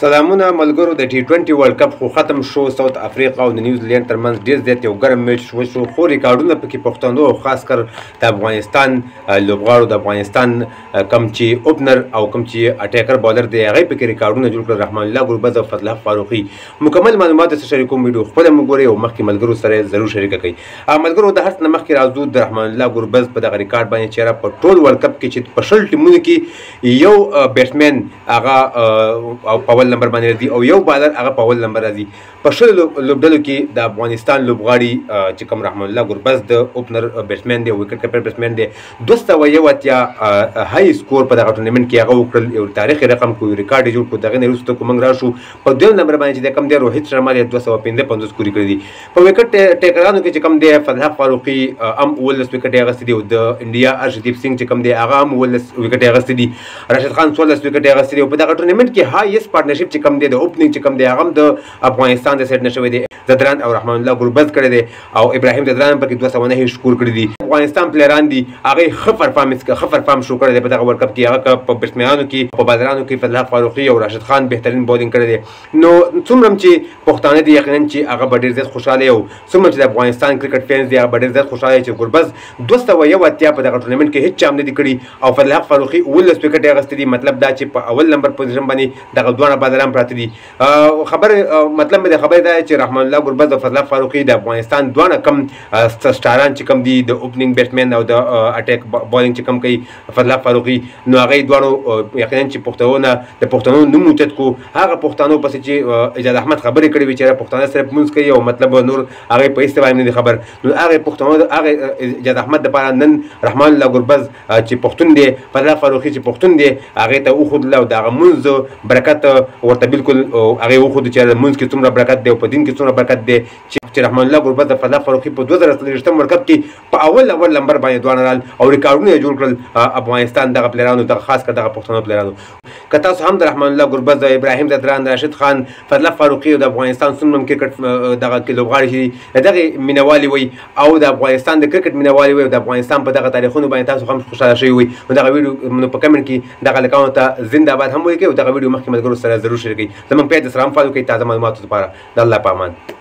سلامونه ملګرو د ټي20 ورلد کپ خو ختم شو. ساوث افریقا او د نیوزیلینډ ترمنځ ډیر زیات یو ګرم میچ وشو، خو ریکارډونه پکې پښتنو او خاص کر د افغانستان لوبغاړو د افغانستان کم چې اوپنر او کم چې اټیکر بالر دی هغه پکې ریکارډونه جوړ کړل. رحمان الله ګربز او فضل حق فاروقي. مکمل معلومات سره شریکوم، ویډیو خپل مګوري او مخکې ملګرو سره ضرور شریک کړئ. ملګرو د هر څه مخکې راځو د رحمان الله ګربز په دغه ریکارډ باندې چې په ټول ورلد کپ کې چې په شل ټیمونو کې یو بیټسمن هغه په اول نمبر باندې دی او یو بالر هغه په اول نمبر راځي. په شل لوبډلو کې د افغانستان لوبغاړي چې کوم رحمان الله ګربز د اوپنر بیټسمن دی، وکټ کیپر بیټسمن دی، 281 هاي سکور په دغه ټورنمنت کې هغه وکړل. یو تاریخي رقم کو ریکارډ جوړ کړ. دغه نه وروسته کوم راشو په دویم نمبر باندې چې کم دی روهیت شرما 255 سکور کړی دي. په وکټ ټیکرانو کې چې کم دی فضل حق فاروقي ام ولس وکټ اغستې دي او د انډیا ارشدیپ سنگھ چې کم دی هغه ام ولس وکټ اغستې دي. راشد خان 16 وکټ اغستې دي. په دغه ټورنمنت کې هایست پارټنرشپ چې کم دی د اوپننګ چې کم دی هغه د افغانستان د سیټ نشوي دي. زدران او رحمان الله ګربز کړی دی او ابراهیم زدران پکې 209 سکور کړی دي. افغانستان پلیران دي هغه خفر فارم شو کړی دی په دغه ورلد کپ کې. هغه په بیټسمنانو کې په بالرانو کې فضل حق فاروقي او راشد خان بهترین بولینګ کړی دی. نو څومره چې پښتانه دي یقینا چې هغه به ډېر زیات خوشاله او څومره چې د افغانستان کرکټ فینز دي هغه به ډېر زیات خوشاله چې ګربز 281 په دغه ټورنمنت کې هیڅ چا هم نه دي کړي او فضل حق فاروقي 19 وکټ اغستې دي. مطلب دا چې په اول نمبر پوزیشن باندې دغه دوه بالران پراته دي. مطلب د خبرې دا چې رحمان الله ګربز او فضل حق فاروقي د افغانستان دوه کم سټاران چې کم دي د اوپننګ بیټسمن او د اټیک بالینګ چې کم کوي فضل حق فاروقي، نو هغه دوه یقینا چې پښتنو نوم اوچت کو. هغه پښتنو پسې چې اجازه احمد خبرې کړې وي چې پښتانه صرف مونږ کوي او مطلب نور هغه په استوای نه خبر، نو هغه پښتنو هغه اجازه احمد لپاره نن رحمان الله ګربز چې پښتون دی، فضل حق فاروقي چې پښتون دی، هغه ته وخود له دغه مونږ برکت ورته بالکل هغه وخود چې مونږ کې څومره برکت دی او په دین کې څومره برکت دی چې رحمان الله ګربز د فضل حق فاروقي په 2023 ورلد کپ کې په اول نمبر باندې دوه رال او ریکارډونه جوړ کړل افغانستان دغه پلیرانو د خاص کر دغه پښتنو پلیرانو. که تاسو هم د رحمان الله ګربز، ابراهیم زدران، راشد خان، فضل حق فاروقي او د افغانستان څومره کرکټ دغه کې لوبغاړي چې دغه مینوالي وي او د افغانستان د کرکټ مینوالي وي او د افغانستان په دغه تاریخونو باندې تاسو هم خوشاله شوي وي، نو دغه ویډیو په کمنټ کې دغه لکاونټ ته زنده‌باد هم ولیکئ او دغه ویډیو مخکې ملګرو سره ضرور شریک کړئ. زموږ پیج سره هم فالو کړئ تازه معلوماتو لپاره. د الله په امان.